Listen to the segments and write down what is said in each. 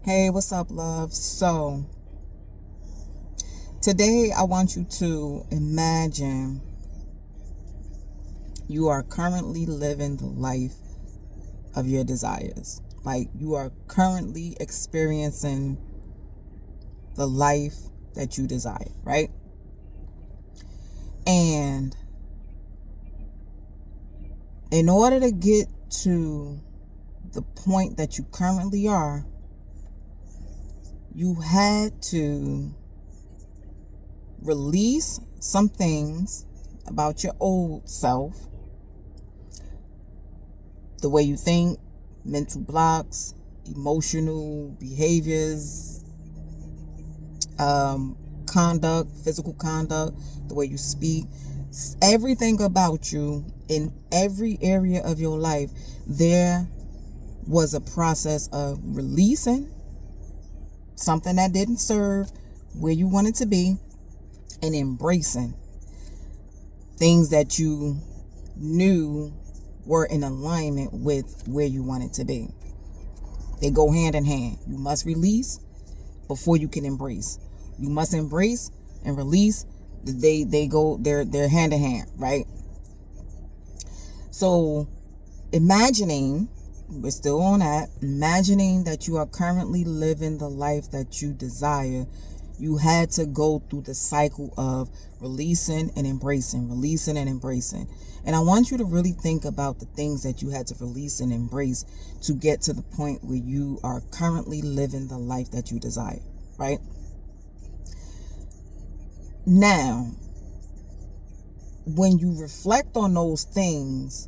Hey, what's up, love? So, today I want you to imagine you are currently living the life of your desires. Like, you are currently experiencing the life that you desire, right? And in order to get to the point that you currently are, you had to release some things about your old self, the way you think, mental blocks, emotional behaviors, conduct, physical conduct, the way you speak, everything about you in every area of your life. There was a process of releasing something that didn't serve where you wanted to be and embracing things that you knew were in alignment with where you wanted to be. They go hand in hand. You must release before you can embrace. You must embrace and release. They're hand in hand, right? So imagining, we're still on that, imagining that you are currently living the life that you desire, you had to go through the cycle of releasing and embracing, releasing and embracing. And I want you to really think about the things that you had to release and embrace to get to the point where you are currently living the life that you desire, right? Now, when you reflect on those things,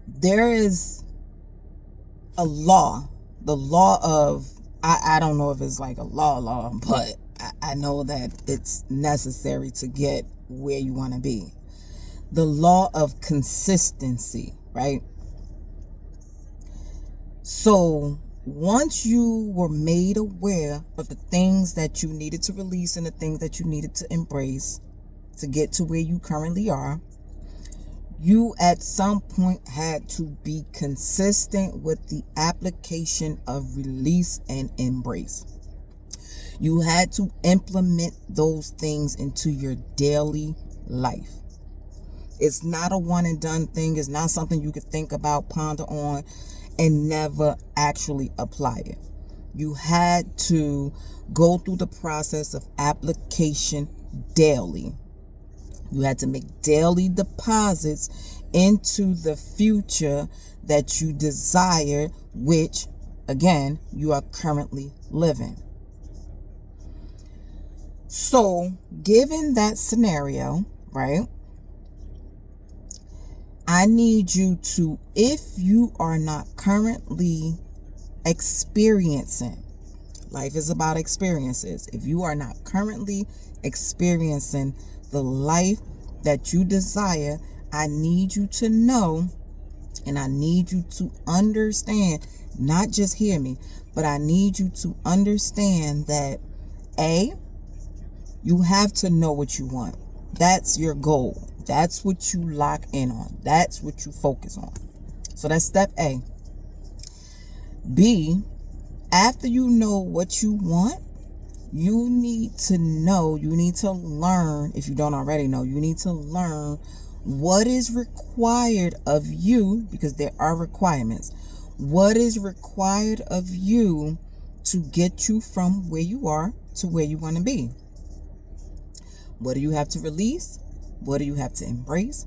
there is a law, the law of, I don't know if it's like a law, but I know that it's necessary to get where you want to be. The law of consistency, right? So once you were made aware of the things that you needed to release and the things that you needed to embrace to get to where you currently are, you at some point had to be consistent with the application of release and embrace. You had to implement those things into your daily life. It's not a one and done thing. It's not something you could think about, ponder on, and never actually apply it. You had to go through the process of application daily. You had to make daily deposits into the future that you desire, which, again, you are currently living. So, given that scenario, right, I need you to, if you are not currently experiencing, life is about experiences. If you are not currently experiencing the life that you desire, I need you to know, and I need you to understand, not just hear me, but I need you to understand that A, you have to know what you want. That's your goal. That's what you lock in on. That's what you focus on. So that's step A. B, after you know what you want, you need to know, you need to learn, if you don't already know, you need to learn what is required of you, because there are requirements. What is required of you to get you from where you are to where you want to be? What do you have to release? What do you have to embrace?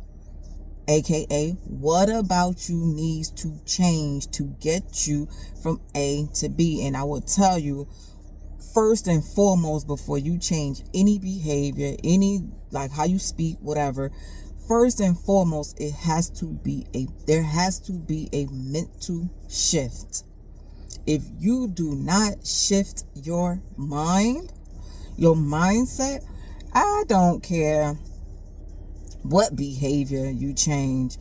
AKA, what about you needs to change to get you from A to B? And I will tell you, first and foremost, before you change any behavior, any, like how you speak, whatever, first and foremost, there has to be a mental shift. If you do not shift your mind, your mindset, I don't care what behavior you change.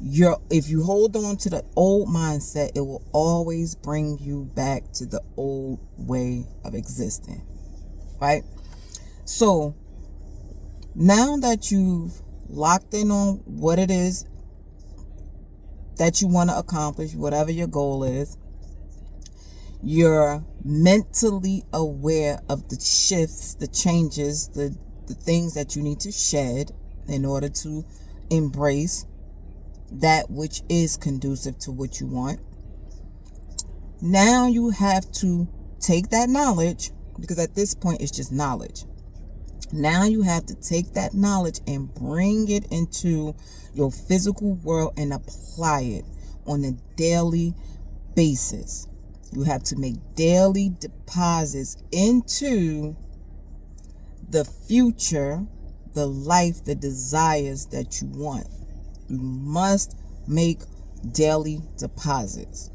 If you hold on to the old mindset, it will always bring you back to the old way of existing, right? So now that you've locked in on what it is that you want to accomplish, whatever your goal is, You're mentally aware of the shifts, the changes, the things that you need to shed in order to embrace that which is conducive to what you want. Now you have to take that knowledge, because at this point it's just knowledge. Now you have to take that knowledge and bring it into your physical world and apply it on a daily basis. You have to make daily deposits into the future, the life, the desires that you want. You must make daily deposits.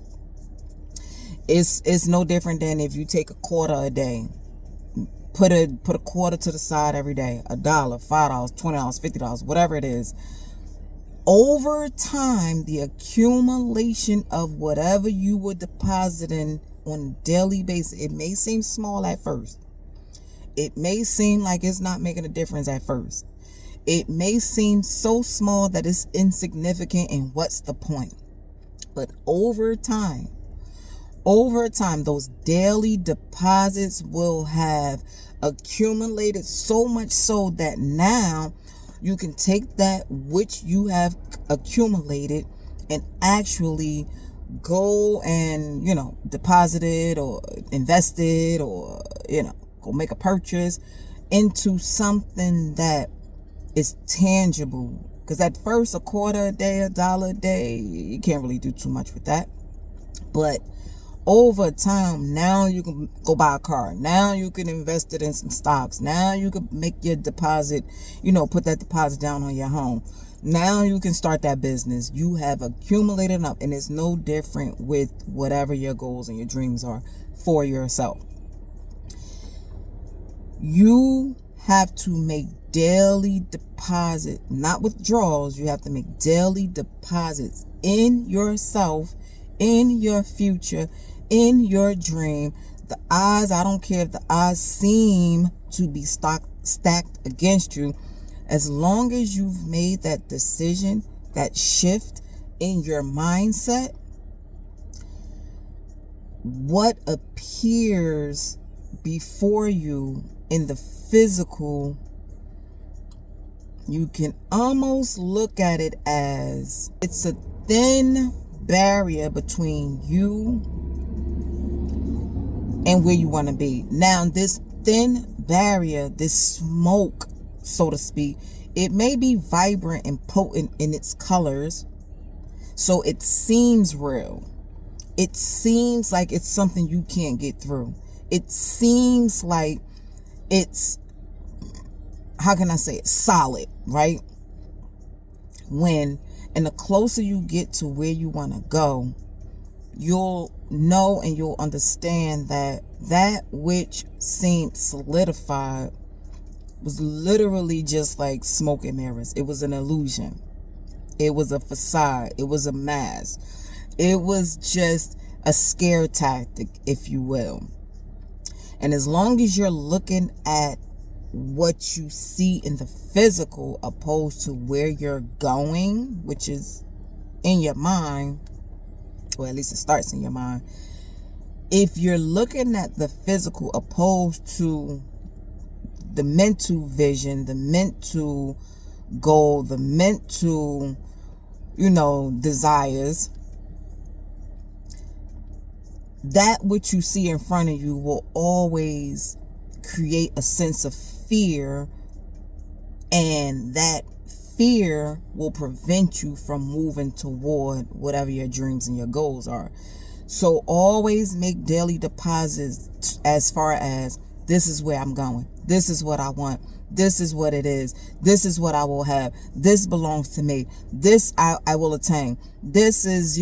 It's no different than if you take a quarter a day. Put a quarter to the side every day. $1, $5, $20, $50, whatever it is. Over time, the accumulation of whatever you were depositing on a daily basis, it may seem small at first. It may seem like it's not making a difference at first. It may seem so small that it's insignificant, and what's the point? But over time, those daily deposits will have accumulated so much so that now you can take that which you have accumulated and actually go and, deposit it or invest it or, go make a purchase into something that is tangible. Because at first, a quarter a day, $1 a day, you can't really do too much with that. But over time, now you can go buy a car. Now you can invest it in some stocks. Now you can make your deposit, put that deposit down on your home. Now you can start that business. You have accumulated enough, and it's no different with whatever your goals and your dreams are for yourself. You have to make daily deposit, not withdrawals. You have to make daily deposits in yourself, in your future, in your dream. The odds, I don't care if the odds seem to be stacked against you, as long as you've made that decision, that shift in your mindset, what appears before you in the physical, you can almost look at it as it's a thin barrier between you and where you want to be. Now, this thin barrier, this smoke, so to speak, it may be vibrant and potent in its colors, so it seems real. It seems like it's something you can't get through. It seems like it's, how can I say it, solid, right? And the closer you get to where you want to go, you'll know and you'll understand that which seemed solidified was literally just like smoke and mirrors. It was an illusion. It was a facade. It was a mask. It was just a scare tactic, if you will. And as long as you're looking at what you see in the physical opposed to where you're going, which is in your mind, or at least it starts in your mind. If you're looking at the physical opposed to the mental vision, the mental goal, the mental, desires, that which you see in front of you will always create a sense of fear, and that fear will prevent you from moving toward whatever your dreams and your goals are. So always make daily deposits as far as, this is where I'm going. This is what I want. This is what it is. This is what I will have. This belongs to me. This I will attain. This is,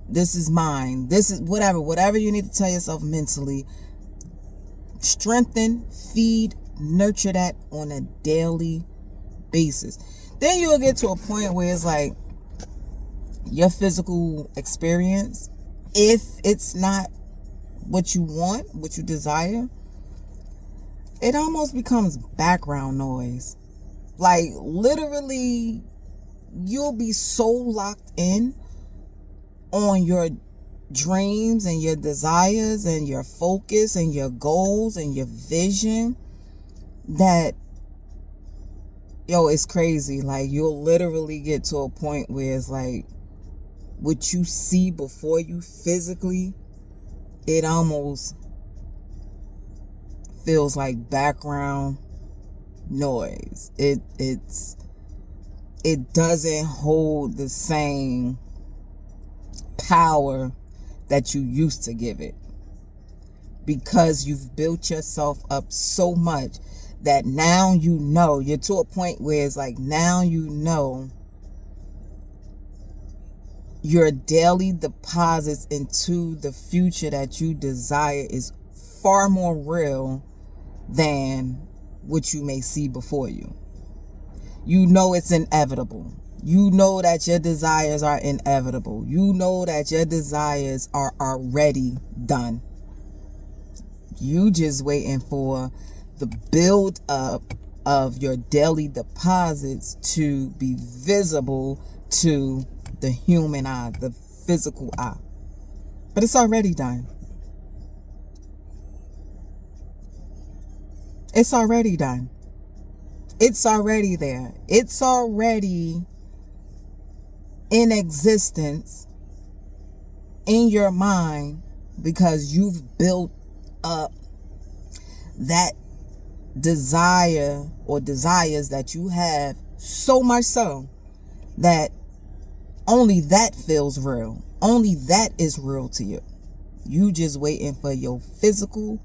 this is mine. This is whatever you need to tell yourself mentally. Strengthen, feed, nurture that on a daily basis. Then you'll get to a point where it's like your physical experience, if it's not what you want, what you desire, it almost becomes background noise. Like literally, you'll be so locked in on your dreams and your desires and your focus and your goals and your vision, that, yo, it's crazy. Like, you'll literally get to a point where it's like, what you see before you physically, it almost feels like background noise. It doesn't hold the same power that you used to give it, because you've built yourself up so much that now you know, you're to a point where it's like, now you know your daily deposits into the future that you desire is far more real than what you may see before you. You know it's inevitable. You know that your desires are inevitable. You know that your desires are already done. You just waiting for the build up of your daily deposits to be visible to the human eye, the physical eye. But it's already done. It's already done. It's already there. It's already in existence in your mind, because you've built up that desire or desires that you have so much so that only that feels real. Only that is real to you. You just waiting for your physical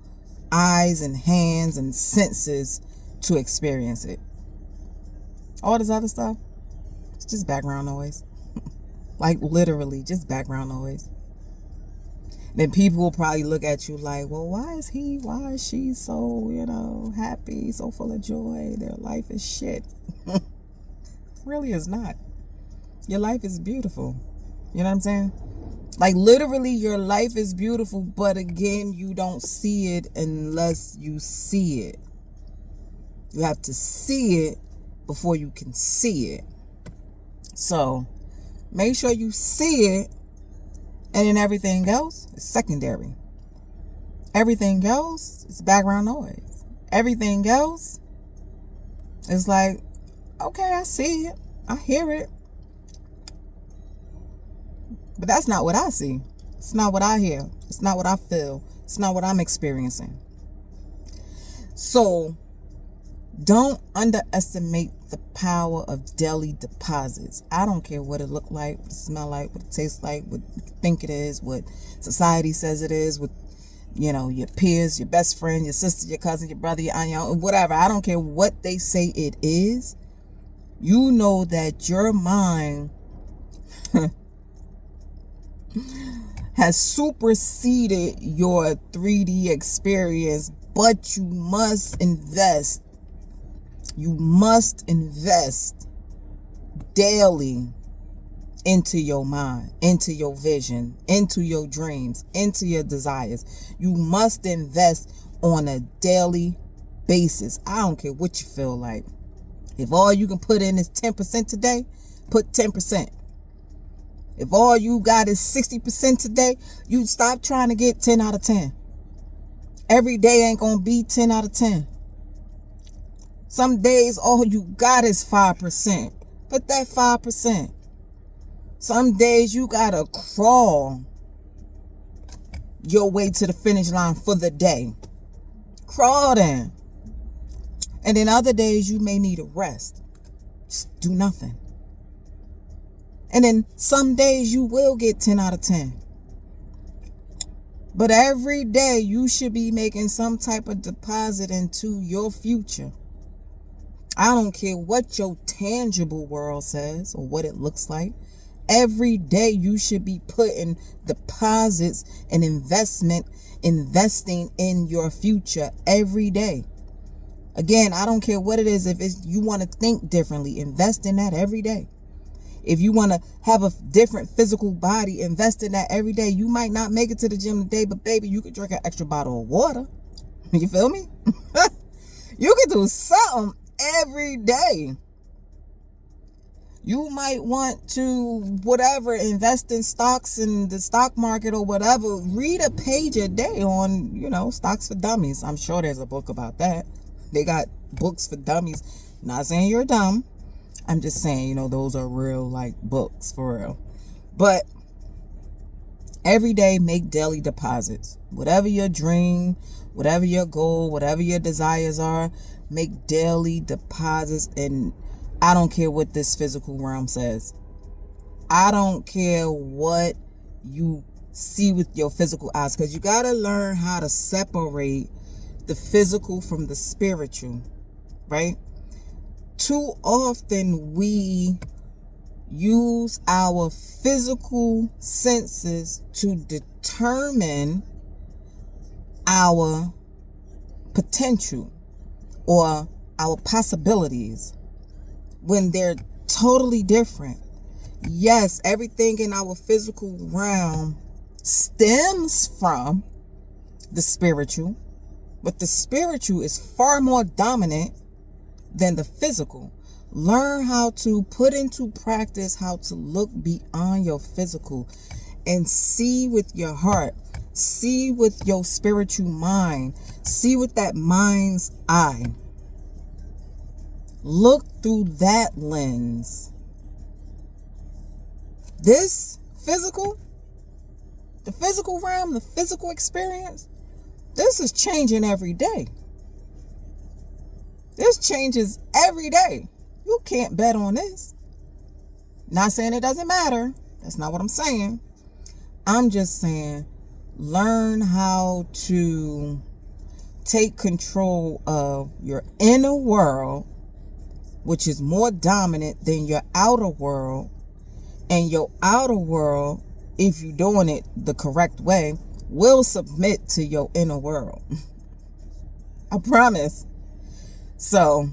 eyes and hands and senses to experience it. All this other stuff, it's just background noise. Like, literally just background noise. Then people will probably look at you like, well, why is she so, happy, so full of joy? Their life is shit. Really is not. Your life is beautiful. You know what I'm saying? Like, literally, your life is beautiful, but again, you don't see it unless you see it. You have to see it before you can see it. So, make sure you see it, and then everything else is secondary. Everything else is background noise. Everything else is like, okay, I see it. I hear it. But that's not what I see. It's not what I hear. It's not what I feel. It's not what I'm experiencing. So, don't underestimate the power of daily deposits. I don't care what it look like, what it smell like, what it tastes like, what you think it is, what society says it is, what, your peers, your best friend, your sister, your cousin, your brother, your aunt, your whatever. I don't care what they say it is. You know that your mind has superseded your 3D experience, but you must invest. You must invest daily into your mind, into your vision, into your dreams, into your desires. You must invest on a daily basis. I don't care what you feel like. If all you can put in is 10% today, put 10%. If all you got is 60% today, you stop trying to get 10 out of 10. Every day ain't going to be 10 out of 10. Some days all you got is 5%. Put that 5%. Some days you got to crawl your way to the finish line for the day. Crawl then. And then other days you may need a rest. Just do nothing. And then some days you will get 10 out of 10. But every day you should be making some type of deposit into your future. I don't care what your tangible world says or what it looks like. Every day you should be putting deposits and investing in your future every day. Again, I don't care what it is. If you want to think differently, invest in that every day. If you want to have a different physical body, invest in that every day. You might not make it to the gym today, but baby, you could drink an extra bottle of water. You feel me? You could do something every day. You might want to, whatever, invest in stocks in the stock market or whatever. Read a page a day on, Stocks for Dummies. I'm sure there's a book about that. They got books for dummies. Not saying you're dumb. I'm just saying, those are real, books for real. But every day, make daily deposits. Whatever your dream, whatever your goal, whatever your desires are, make daily deposits. And I don't care what this physical realm says. I don't care what you see with your physical eyes, because you got to learn how to separate the physical from the spiritual, right? Too often we use our physical senses to determine our potential or our possibilities when they're totally different. Yes, everything in our physical realm stems from the spiritual, but the spiritual is far more dominant than the physical. Learn how to put into practice how to look beyond your physical and see with your heart, see with your spiritual mind, see with that mind's eye. Look through that lens. This the physical realm, the physical experience, this is changing every day. This changes every day. You can't bet on this. Not saying it doesn't matter. That's not what I'm saying. I'm just saying, learn how to take control of your inner world, which is more dominant than your outer world. And your outer world, if you're doing it the correct way, will submit to your inner world. I promise. So,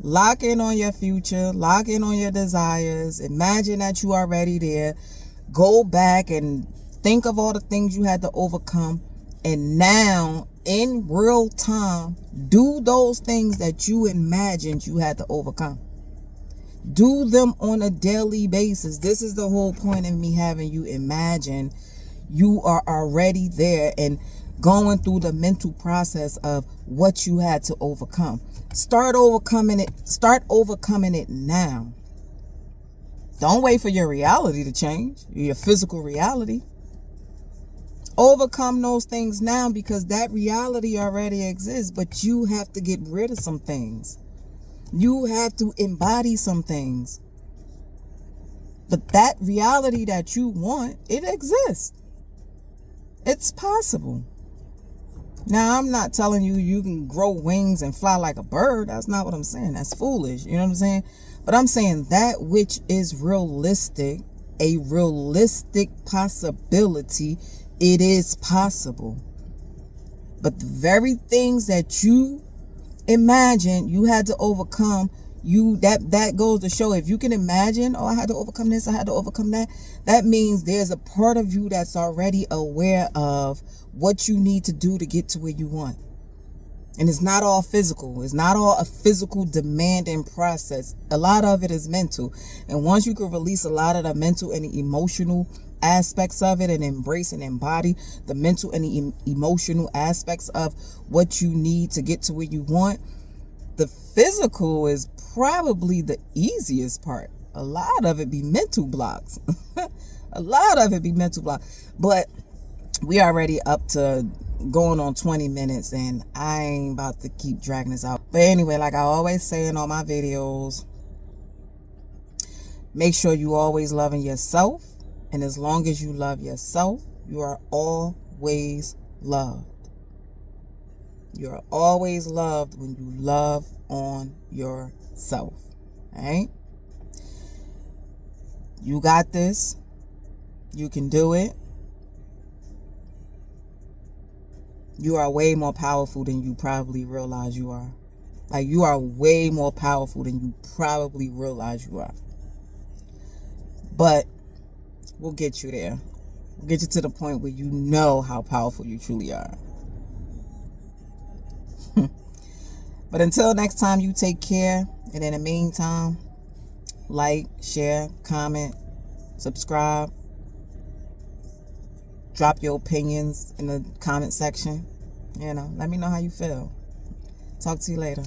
lock in on your future, lock in on your desires, imagine that you are already there, go back and think of all the things you had to overcome, and now, in real time, do those things that you imagined you had to overcome. Do them on a daily basis. This is the whole point of me having you imagine you are already there and going through the mental process of what you had to overcome. Start overcoming it now. Don't wait for your reality to change, your physical reality. Overcome those things now, because that reality already exists, but you have to get rid of some things. You have to embody some things. But that reality that you want, it exists. It's possible. Now, I'm not telling you you can grow wings and fly like a bird. That's not what I'm saying. That's foolish. You know what I'm saying? But I'm saying that which is realistic, a realistic possibility, it is possible. But the very things that you imagine you had to overcome, that goes to show, if you can imagine, I had to overcome this, I had to overcome that, that means there's a part of you that's already aware of what you need to do to get to where you want. And it's not all physical. It's not all a physical demanding process. A lot of it is mental. And once you can release a lot of the mental and the emotional aspects of it and embrace and embody the mental and the emotional aspects of what you need to get to where you want, the physical is probably the easiest part. A lot of it be mental blocks. A lot of it be mental blocks. But we already up to going on 20 minutes and I ain't about to keep dragging this out. But anyway, like I always say in all my videos, make sure you always loving yourself. And as long as you love yourself, you are always loved. You are always loved when you love on yourself. All right? You got this. You can do it. You are way more powerful than you probably realize you are. Like, you are way more powerful than you probably realize you are. But we'll get you there. We'll get you to the point where you know how powerful you truly are. But until next time, you take care. And in the meantime, like, share, comment, subscribe. Drop your opinions in the comment section. Let me know how you feel. Talk to you later.